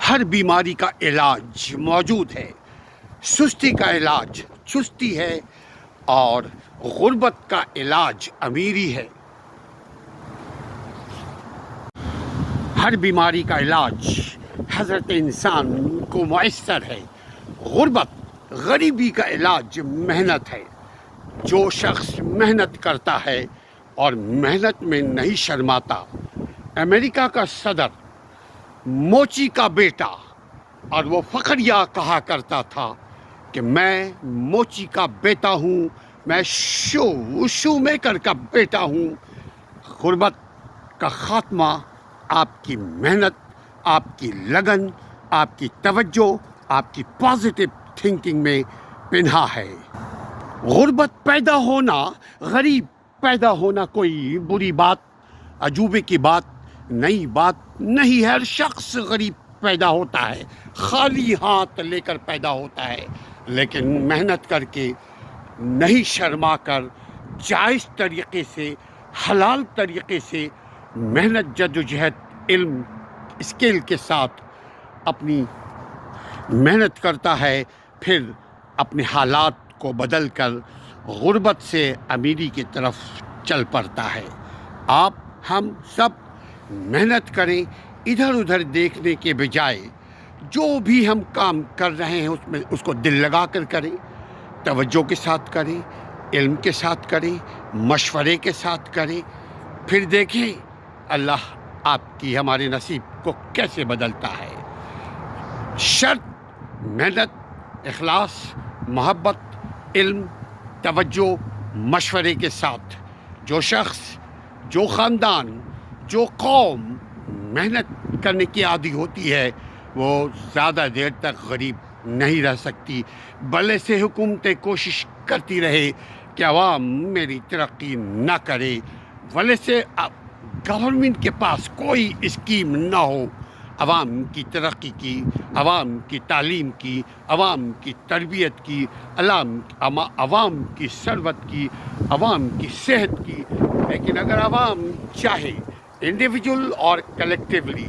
ہر بیماری کا علاج موجود ہے. سستی کا علاج چستی ہے اور غربت کا علاج امیری ہے. ہر بیماری کا علاج حضرت انسان کو میسر ہے. غریبی کا علاج محنت ہے. جو شخص محنت کرتا ہے اور محنت میں نہیں شرماتا. امریکہ کا صدر موچی کا بیٹا، اور وہ فخریہ کہا کرتا تھا کہ میں موچی کا بیٹا ہوں، میں شو میکر کا بیٹا ہوں. غربت کا خاتمہ آپ کی محنت، آپ کی لگن، آپ کی توجہ، آپ کی پازیٹیو تھنکنگ میں پنہا ہے. غربت پیدا ہونا، غریب پیدا ہونا کوئی بری بات، عجوبے کی بات، نئی بات نہیں ہے. ہر شخص غریب پیدا ہوتا ہے، خالی ہاتھ لے کر پیدا ہوتا ہے، لیکن محنت کر کے، نہیں شرما کر، جائز طریقے سے، حلال طریقے سے محنت، جدوجہد، علم، اسکل کے ساتھ اپنی محنت کرتا ہے، پھر اپنے حالات کو بدل کر غربت سے امیری کی طرف چل پڑتا ہے. آپ ہم سب محنت کریں، ادھر ادھر دیکھنے کے بجائے جو بھی ہم کام کر رہے ہیں اس میں اس کو دل لگا کر کریں، توجہ کے ساتھ کریں، علم کے ساتھ کریں، مشورے کے ساتھ کریں. پھر دیکھیں اللہ آپ کی، ہمارے نصیب کو کیسے بدلتا ہے. شرط محنت، اخلاص، محبت، علم، توجہ، مشورے کے ساتھ. جو شخص، جو خاندان، جو قوم محنت کرنے کی عادی ہوتی ہے وہ زیادہ دیر تک غریب نہیں رہ سکتی. بھلے سے حکومتیں کوشش کرتی رہے کہ عوام میری ترقی نہ کرے، بھلے سے گورنمنٹ کے پاس کوئی اسکیم نہ ہو عوام کی ترقی کی، عوام کی تعلیم کی، عوام کی تربیت کی، عوام کی ثروت کی، عوام کی صحت کی. لیکن اگر عوام چاہے انڈیویجول اور کلیکٹیولی،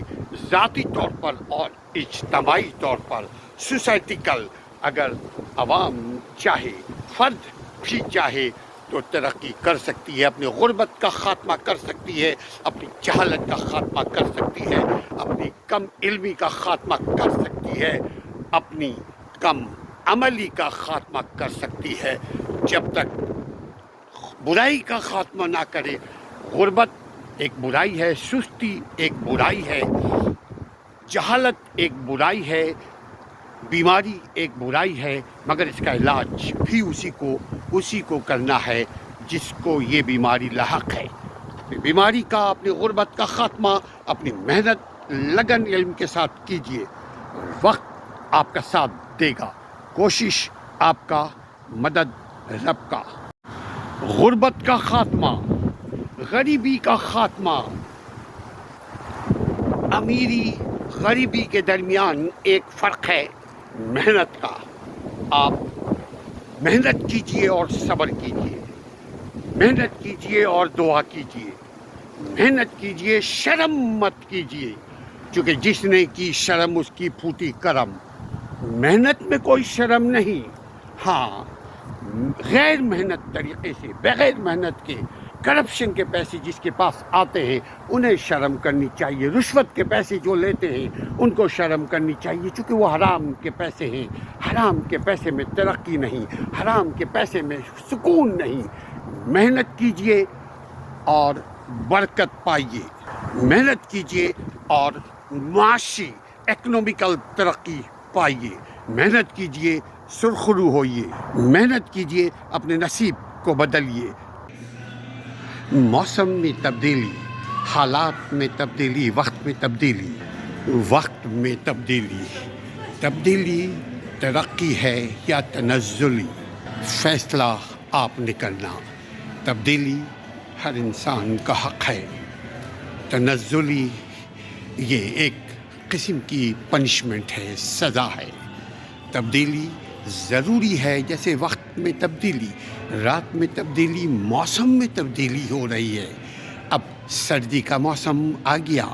ذاتی طور پر اور اجتماعی طور پر، سوسائٹیکل، اگر عوام چاہے، فرد بھی چاہے تو ترقی کر سکتی ہے، اپنی غربت کا خاتمہ کر سکتی ہے، اپنی جہالت کا خاتمہ کر سکتی ہے، اپنی کم علمی کا خاتمہ کر سکتی ہے، اپنی کم عملی کا خاتمہ کر سکتی ہے. جب تک برائی کا خاتمہ نہ کرے. غربت ایک برائی ہے، سستی ایک برائی ہے، جہالت ایک برائی ہے، بیماری ایک برائی ہے، مگر اس کا علاج بھی اسی کو کرنا ہے جس کو یہ بیماری لاحق ہے. بیماری کا، اپنی غربت کا خاتمہ اپنی محنت، لگن، علم کے ساتھ کیجئے. وقت آپ کا ساتھ دے گا، کوشش آپ کا، مدد رب کا. غربت کا خاتمہ، غریبی کا خاتمہ. امیری غریبی کے درمیان ایک فرق ہے، محنت کا. آپ محنت کیجئے اور صبر کیجئے، محنت کیجئے اور دعا کیجئے، محنت کیجئے، شرم مت کیجئے، چونکہ جس نے کی شرم اس کی پھوٹی کرم. محنت میں کوئی شرم نہیں. ہاں، غیر محنت طریقے سے، بغیر محنت کے، کرپشن کے پیسے جس کے پاس آتے ہیں انہیں شرم کرنی چاہیے. رشوت کے پیسے جو لیتے ہیں ان کو شرم کرنی چاہیے، چونکہ وہ حرام کے پیسے ہیں. حرام کے پیسے میں ترقی نہیں، حرام کے پیسے میں سکون نہیں. محنت کیجئے اور برکت پائیے، محنت کیجئے اور معاشی، اکنومیکل ترقی پائیے. محنت کیجئے، سرخرو ہوئیے، محنت کیجئے، اپنے نصیب کو بدلیے. موسم میں تبدیلی، حالات میں تبدیلی، وقت میں تبدیلی، وقت میں تبدیلی. تبدیلی ترقی ہے یا تنزلی، فیصلہ آپ نے کرنا. تبدیلی ہر انسان کا حق ہے، تنزلی یہ ایک قسم کی پنشمنٹ ہے، سزا ہے. تبدیلی ضروری ہے، جیسے وقت میں تبدیلی، رات میں تبدیلی، موسم میں تبدیلی ہو رہی ہے. اب سردی کا موسم آ گیا،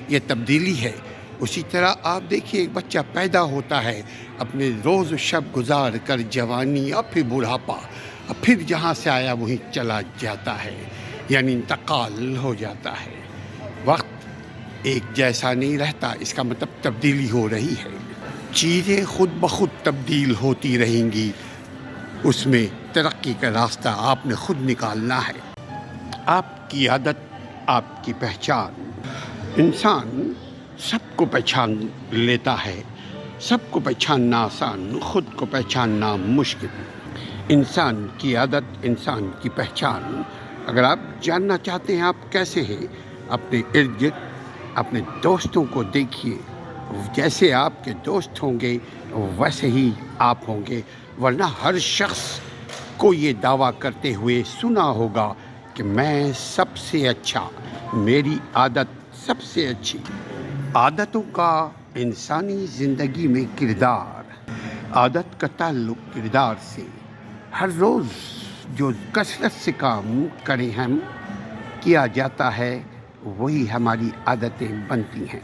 یہ تبدیلی ہے. اسی طرح آپ دیکھیے ایک بچہ پیدا ہوتا ہے، اپنے روز و شب گزار کر جوانی اور پھر بڑھاپا، اور پھر جہاں سے آیا وہیں چلا جاتا ہے، یعنی انتقال ہو جاتا ہے۔ وقت ایک جیسا نہیں رہتا، اس کا مطلب تبدیلی ہو رہی ہے۔ چیزیں خود بخود تبدیل ہوتی رہیں گی، اس میں ترقی کا راستہ آپ نے خود نکالنا ہے۔ آپ کی عادت آپ کی پہچان۔ انسان سب کو پہچان لیتا ہے، سب کو پہچاننا آسان، خود کو پہچاننا مشکل۔ انسان کی عادت، انسان کی پہچان۔ اگر آپ جاننا چاہتے ہیں آپ کیسے ہیں، اپنے ارد گرد اپنے دوستوں کو دیکھیے، جیسے آپ کے دوست ہوں گے ویسے ہی آپ ہوں گے، ورنہ ہر شخص کو یہ دعویٰ کرتے ہوئے سنا ہوگا کہ میں سب سے اچھا، میری عادت سب سے اچھی۔ عادتوں کا انسانی زندگی میں کردار۔ عادت کا تعلق کردار سے۔ ہر روز جو کثرت سے کام کریں ہم کیا جاتا ہے وہی ہماری عادتیں بنتی ہیں۔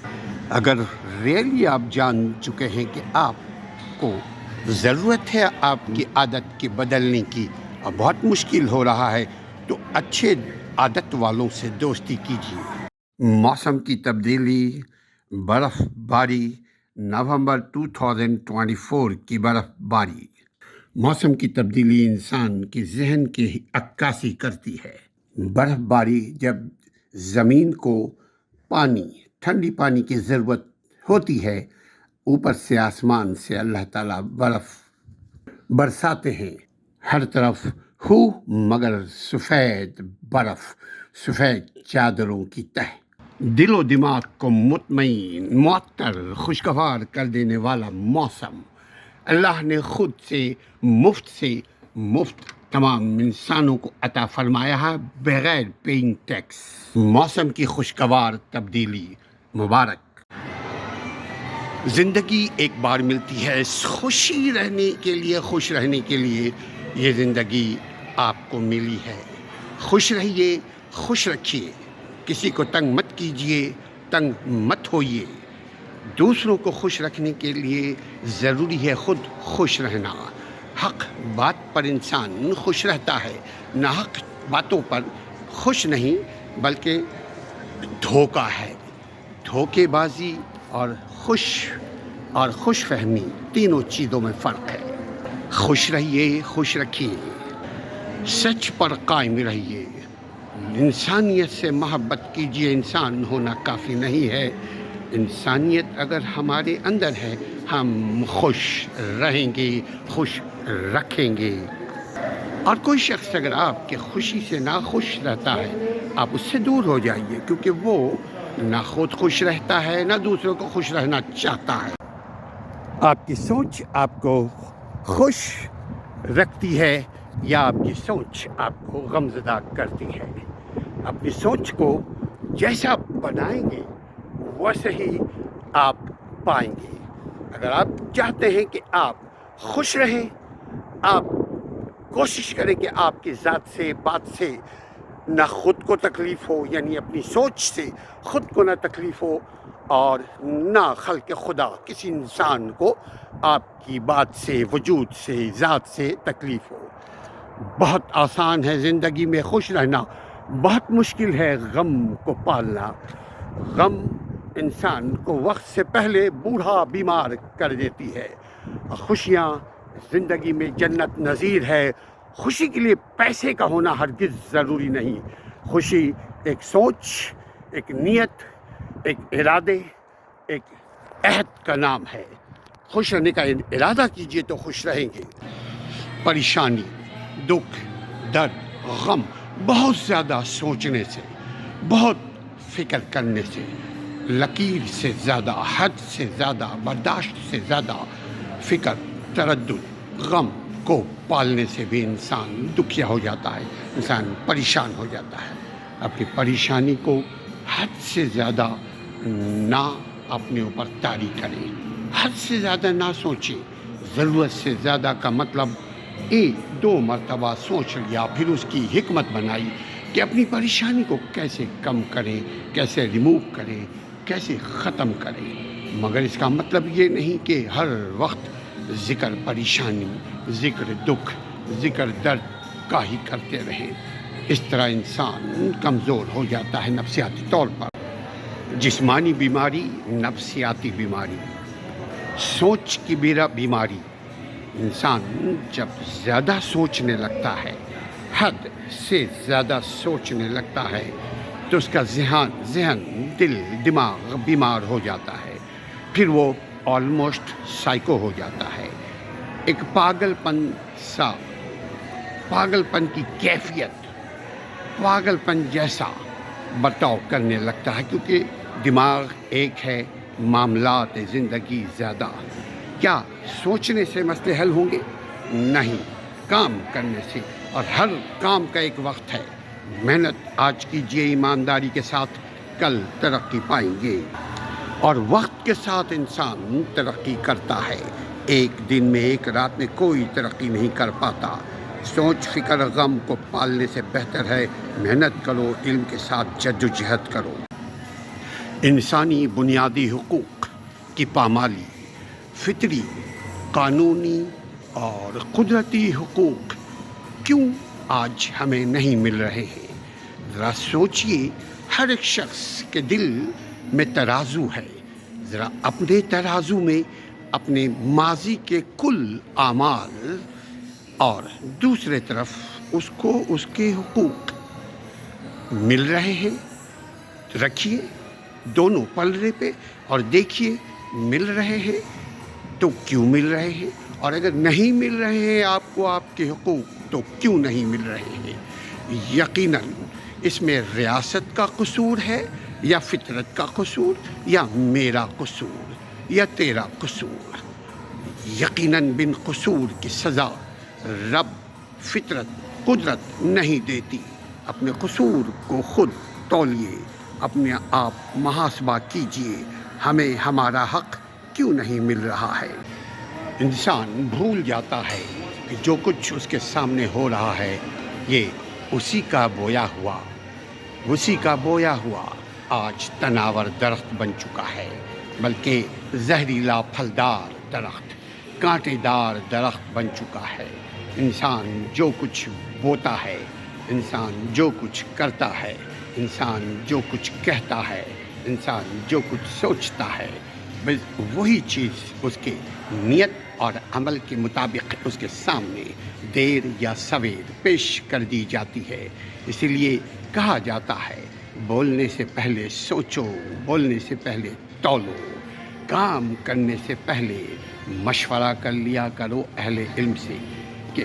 اگر ریئلی آپ جان چکے ہیں کہ آپ کو ضرورت ہے آپ کی عادت کے بدلنے کی اور بہت مشکل ہو رہا ہے، تو اچھے عادت والوں سے دوستی کیجیے۔ موسم کی تبدیلی، برف باری، نومبر 2024 کی برف باری۔ موسم کی تبدیلی انسان کے ذہن کی عکاسی کرتی ہے۔ برف باری جب زمین کو پانی، ٹھنڈی پانی کی ضرورت ہوتی ہے، اوپر سے آسمان سے اللہ تعالیٰ برف برساتے ہیں، ہر طرف ہو مگر سفید برف، سفید چادروں کی تہ، دل و دماغ کو مطمئن، معطر، خوشگوار کر دینے والا موسم اللہ نے خود سے مفت تمام انسانوں کو عطا فرمایا ہے بغیر پیئنگ ٹیکس۔ موسم کی خوشگوار تبدیلی مبارک۔ زندگی ایک بار ملتی ہے، خوشی رہنے کے لیے، خوش رہنے کے لیے یہ زندگی آپ کو ملی ہے۔ خوش رہیے، خوش رکھیے، کسی کو تنگ مت کیجیے، تنگ مت ہوئیے۔ دوسروں کو خوش رکھنے کے لیے ضروری ہے خود خوش رہنا۔ حق بات پر انسان خوش رہتا ہے، ناحق باتوں پر خوش نہیں بلکہ دھوکہ ہے۔ دھوکے بازی اور خوش فہمی تینوں چیزوں میں فرق ہے۔ خوش رہیے، خوش رکھیے، سچ پر قائم رہیے، انسانیت سے محبت کیجیے۔ انسان ہونا کافی نہیں ہے، انسانیت اگر ہمارے اندر ہے ہم خوش رہیں گے، خوش رکھیں گے۔ اور کوئی شخص اگر آپ کے خوشی سے ناخوش رہتا ہے، آپ اس سے دور ہو جائیے، کیونکہ وہ نہ خود خوش رہتا ہے نہ دوسروں کو خوش رہنا چاہتا ہے۔ آپ کی سوچ آپ کو خوش رکھتی ہے یا آپ کی سوچ آپ کو غمزدہ کرتی ہے؟ اپنی سوچ کو جیسا بنائیں گے ویسے ہی آپ پائیں گے۔ اگر آپ چاہتے ہیں کہ آپ خوش رہیں، آپ کوشش کریں کہ آپ کی ذات سے، بات سے نہ خود کو تکلیف ہو، یعنی اپنی سوچ سے خود کو نہ تکلیف ہو، اور نہ خلق خدا کسی انسان کو آپ کی بات سے، وجود سے، ذات سے تکلیف ہو۔ بہت آسان ہے زندگی میں خوش رہنا، بہت مشکل ہے غم کو پالنا۔ غم انسان کو وقت سے پہلے بوڑھا بیمار کر دیتی ہے۔ خوشیاں زندگی میں جنت نظیر ہے۔ خوشی کے لیے پیسے کا ہونا ہرگز ضروری نہیں۔ خوشی ایک سوچ، ایک نیت، ایک ارادے، ایک عہد کا نام ہے۔ خوش رہنے کا ارادہ کیجیے تو خوش رہیں گے۔ پریشانی، دکھ، درد، غم بہت زیادہ سوچنے سے، بہت فکر کرنے سے، لکیر سے زیادہ، حد سے زیادہ، برداشت سے زیادہ فکر، تردد، غم کو پالنے سے بھی انسان دکھیا ہو جاتا ہے، انسان پریشان ہو جاتا ہے۔ اپنی پریشانی کو حد سے زیادہ نہ اپنے اوپر طاری کریں، حد سے زیادہ نہ سوچیں۔ ضرورت سے زیادہ کا مطلب 1-2 مرتبہ سوچ لیا، پھر اس کی حکمت بنائی کہ اپنی پریشانی کو کیسے کم کریں، کیسے ریموو کریں، کیسے ختم کریں۔ مگر اس کا مطلب یہ نہیں کہ ہر وقت ذکر پریشانی، ذکر دکھ، ذکر درد کا ہی کرتے رہیں۔ اس طرح انسان کمزور ہو جاتا ہے نفسیاتی طور پر۔ جسمانی بیماری، نفسیاتی بیماری، سوچ کی بیماری۔ انسان جب زیادہ سوچنے لگتا ہے، حد سے زیادہ سوچنے لگتا ہے، تو اس کا ذہن، دل، دماغ بیمار ہو جاتا ہے۔ پھر وہ آلموسٹ سائیکو ہو جاتا ہے۔ ایک پاگل پن کی کیفیت، پاگل پن جیسا برتاؤ کرنے لگتا ہے، کیونکہ دماغ ایک ہے، معاملات زندگی زیادہ۔ کیا سوچنے سے مسئلے حل ہوں گے؟ نہیں، کام کرنے سے۔ اور ہر کام کا ایک وقت ہے۔ محنت آج کیجیے ایمانداری کے ساتھ، کل ترقی پائیں گے۔ اور وقت کے ساتھ انسان ترقی کرتا ہے۔ ایک دن میں، ایک رات میں کوئی ترقی نہیں کر پاتا۔ سوچ، فکر، غم کو پالنے سے بہتر ہے محنت کرو، علم کے ساتھ جدوجہد کرو۔ انسانی بنیادی حقوق کی پامالی، فطری، قانونی اور قدرتی حقوق کیوں آج ہمیں نہیں مل رہے ہیں؟ ذرا سوچئے، ہر ایک شخص کے دل میں ترازو ہے۔ ذرا اپنے ترازو میں اپنے ماضی کے کل اعمال اور دوسرے طرف اس کو اس کے حقوق مل رہے ہیں، رکھیے دونوں پلڑے پہ اور دیکھیے مل رہے ہیں تو کیوں مل رہے ہیں، اور اگر نہیں مل رہے ہیں آپ کو آپ کے حقوق تو کیوں نہیں مل رہے ہیں۔ یقیناً اس میں ریاست کا قصور ہے، یا فطرت کا قصور، یا میرا قصور، یا تیرا قصور۔ یقیناً بن قصور کی سزا رب، فطرت، قدرت نہیں دیتی۔ اپنے قصور کو خود تولیے، اپنے آپ محاسبہ کیجیے، ہمیں ہمارا حق کیوں نہیں مل رہا ہے۔ انسان بھول جاتا ہے کہ جو کچھ اس کے سامنے ہو رہا ہے یہ اسی کا بویا ہوا آج تناور درخت بن چکا ہے، بلکہ زہریلا پھلدار درخت، کانٹے دار درخت بن چکا ہے۔ انسان جو کچھ بوتا ہے، انسان جو کچھ کرتا ہے، انسان جو کچھ کہتا ہے، انسان جو کچھ سوچتا ہے، بس وہی چیز اس کے نیت اور عمل کے مطابق اس کے سامنے دیر یا سویر پیش کر دی جاتی ہے۔ اسی لیے کہا جاتا ہے، بولنے سے پہلے سوچو، بولنے سے پہلے تولو، کام کرنے سے پہلے مشورہ کر لیا کرو اہل علم سے کہ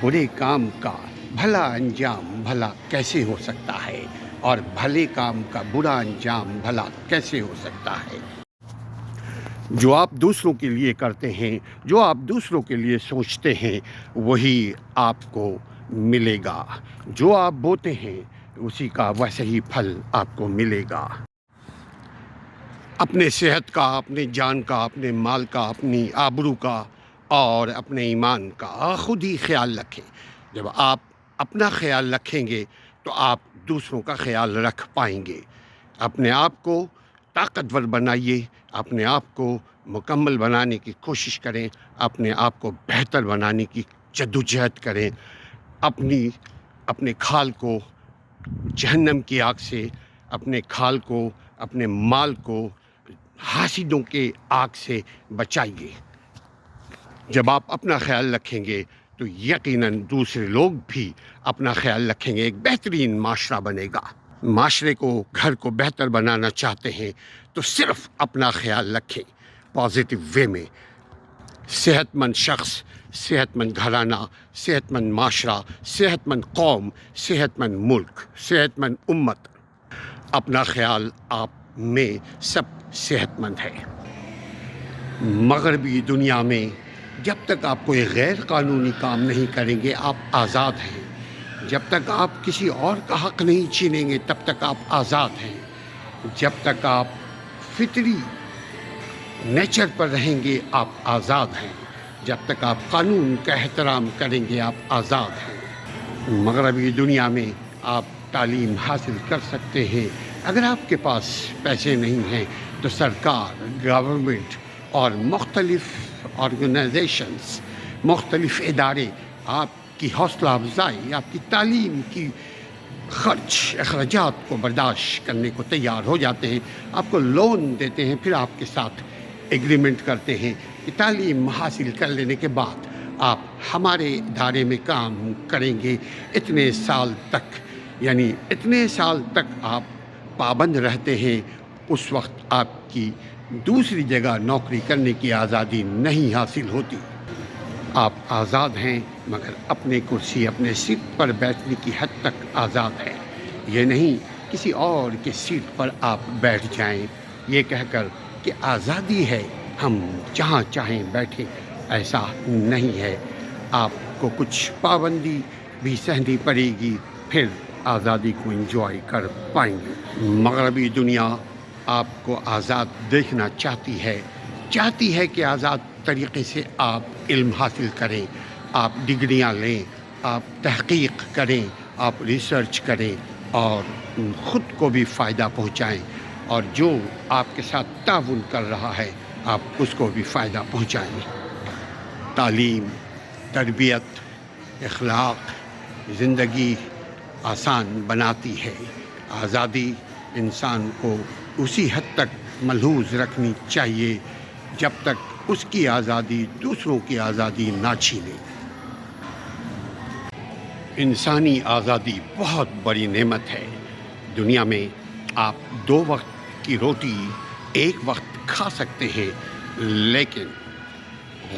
برے کام کا بھلا انجام بھلا کیسے ہو سکتا ہے، اور بھلے کام کا برا انجام بھلا کیسے ہو سکتا ہے۔ جو آپ دوسروں کے لیے کرتے ہیں، جو آپ دوسروں کے لیے سوچتے ہیں، وہی آپ کو ملے گا۔ جو آپ بوتے ہیں اسی کا ویسے ہی پھل آپ کو ملے گا۔ اپنے صحت کا، اپنے جان کا، اپنے مال کا، اپنی آبرو کا اور اپنے ایمان کا خود ہی خیال رکھیں۔ جب آپ اپنا خیال رکھیں گے تو آپ دوسروں کا خیال رکھ پائیں گے۔ اپنے آپ کو طاقتور بنائیے، اپنے آپ کو مکمل بنانے کی کوشش کریں، اپنے آپ کو بہتر بنانے کی جدوجہد کریں۔ اپنے کھال کو جہنم کی آگ سے، اپنے کھال کو، اپنے مال کو حاسدوں کے آگ سے بچائیے۔ جب آپ اپنا خیال رکھیں گے تو یقیناً دوسرے لوگ بھی اپنا خیال رکھیں گے، ایک بہترین معاشرہ بنے گا۔ معاشرے کو، گھر کو بہتر بنانا چاہتے ہیں تو صرف اپنا خیال رکھیں پازیٹیو وے میں۔ صحت مند شخص، صحت مند گھرانہ، صحت مند معاشرہ، صحت مند قوم، صحت مند ملک، صحت مند امت۔ اپنا خیال آپ میں سب صحت مند ہے۔ مغربی دنیا میں جب تک آپ کوئی غیر قانونی کام نہیں کریں گے آپ آزاد ہیں۔ جب تک آپ کسی اور کا حق نہیں چھینیں گے تب تک آپ آزاد ہیں۔ جب تک آپ فطری نیچر پر رہیں گے آپ آزاد ہیں۔ جب تک آپ قانون کا احترام کریں گے آپ آزاد ہیں۔ مغربی دنیا میں آپ تعلیم حاصل کر سکتے ہیں، اگر آپ کے پاس پیسے نہیں ہیں تو سرکار، گورنمنٹ اور مختلف آرگنائزیشنز، مختلف ادارے آپ کی حوصلہ افزائی، آپ کی تعلیم کی اخراجات کو برداشت کرنے کو تیار ہو جاتے ہیں، آپ کو لون دیتے ہیں، پھر آپ کے ساتھ ایگریمنٹ کرتے ہیں کہ تعلیم حاصل کر لینے کے بعد آپ ہمارے ادارے میں کام کریں گے اتنے سال تک، یعنی اتنے سال تک آپ پابند رہتے ہیں۔ اس وقت آپ کی دوسری جگہ نوکری کرنے کی آزادی نہیں حاصل ہوتی۔ آپ آزاد ہیں مگر اپنے کرسی، اپنے سیٹ پر بیٹھنے کی حد تک آزاد ہیں، یہ نہیں کسی اور کی سیٹ پر آپ بیٹھ جائیں یہ کہہ کر کہ آزادی ہے ہم جہاں چاہیں بیٹھیں، ایسا نہیں ہے۔ آپ کو کچھ پابندی بھی سہنی پڑے گی، پھر آزادی کو انجوائے کر پائیں گے۔ مغربی دنیا آپ کو آزاد دیکھنا چاہتی ہے کہ آزاد طریقے سے آپ علم حاصل کریں، آپ ڈگریاں لیں، آپ تحقیق کریں، آپ ریسرچ کریں اور خود کو بھی فائدہ پہنچائیں، اور جو آپ کے ساتھ تعاون کر رہا ہے آپ اس کو بھی فائدہ پہنچائیں۔ تعلیم، تربیت، اخلاق زندگی آسان بناتی ہے۔ آزادی انسان کو اسی حد تک ملحوظ رکھنی چاہیے جب تک اس کی آزادی دوسروں کی آزادی نہ چھینے۔ انسانی آزادی بہت بڑی نعمت ہے۔ دنیا میں آپ 2 وقت کی روٹی ایک وقت کھا سکتے ہیں، لیکن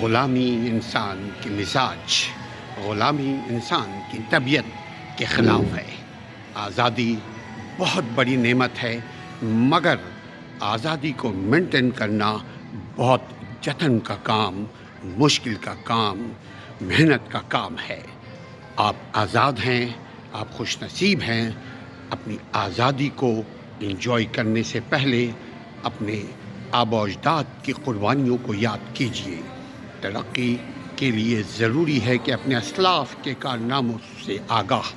غلامی انسان کے مزاج، غلامی انسان کی طبیعت کے خلاف ہے۔ آزادی بہت بڑی نعمت ہے، مگر آزادی کو مینٹین کرنا بہت جتن کا کام، مشکل کا کام، محنت کا کام ہے۔ آپ آزاد ہیں، آپ خوش نصیب ہیں۔ اپنی آزادی کو انجوائے کرنے سے پہلے اپنے آباء و اجداد کی قربانیوں کو یاد کیجیے۔ ترقی کے لیے ضروری ہے کہ اپنے اسلاف کے کارناموں سے آگاہ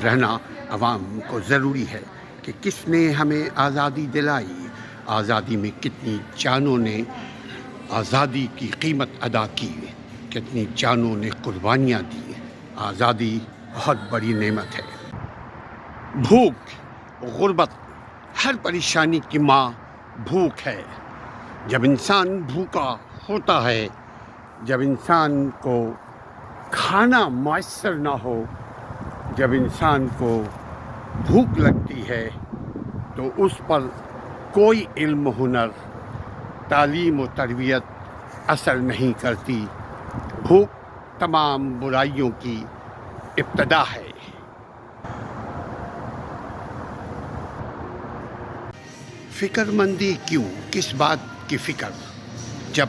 رہنا عوام کو ضروری ہے کہ کس نے ہمیں آزادی دلائی، آزادی میں کتنی جانوں نے آزادی کی قیمت ادا کی، کتنی جانوں نے قربانیاں دی۔ آزادی بہت بڑی نعمت ہے۔ بھوک، غربت، ہر پریشانی کی ماں بھوک ہے۔ جب انسان بھوکا ہوتا ہے، جب انسان کو کھانا میسر نہ ہو، جب انسان کو بھوک لگتی ہے تو اس پر کوئی علم و ہنر، تعلیم و تربیت اثر نہیں کرتی۔ بھوک تمام برائیوں کی ابتدا ہے۔ فکر مندی کیوں؟ کس بات کی فکر؟ جب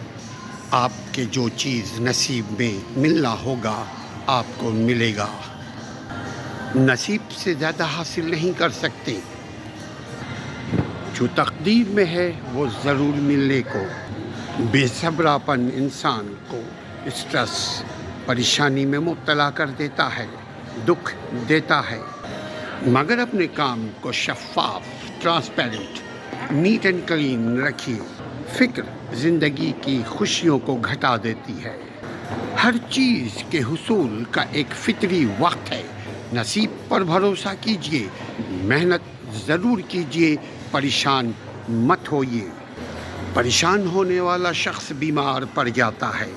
آپ کے جو چیز نصیب میں ملنا ہوگا آپ کو ملے گا۔ نصیب سے زیادہ حاصل نہیں کر سکتے۔ جو تقدیر میں ہے وہ ضرور ملنے کو۔ بے صبراپن انسان کو اسٹریس، پریشانی میں مبتلا کر دیتا ہے، دکھ دیتا ہے، مگر اپنے کام کو شفاف، ٹرانسپیرنٹ، نیٹ اینڈ کلین رکھیے۔ فکر زندگی کی خوشیوں کو گھٹا دیتی ہے۔ ہر چیز کے حصول کا ایک فطری وقت ہے۔ نصیب پر بھروسہ کیجیے، محنت ضرور کیجیے، پریشان مت ہوئیے۔ پریشان ہونے والا شخص بیمار پڑ جاتا ہے۔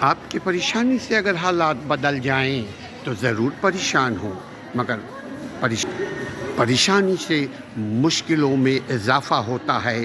آپ کی پریشانی سے اگر حالات بدل جائیں تو ضرور پریشان ہوں، مگر پریشانی سے مشکلوں میں اضافہ ہوتا ہے۔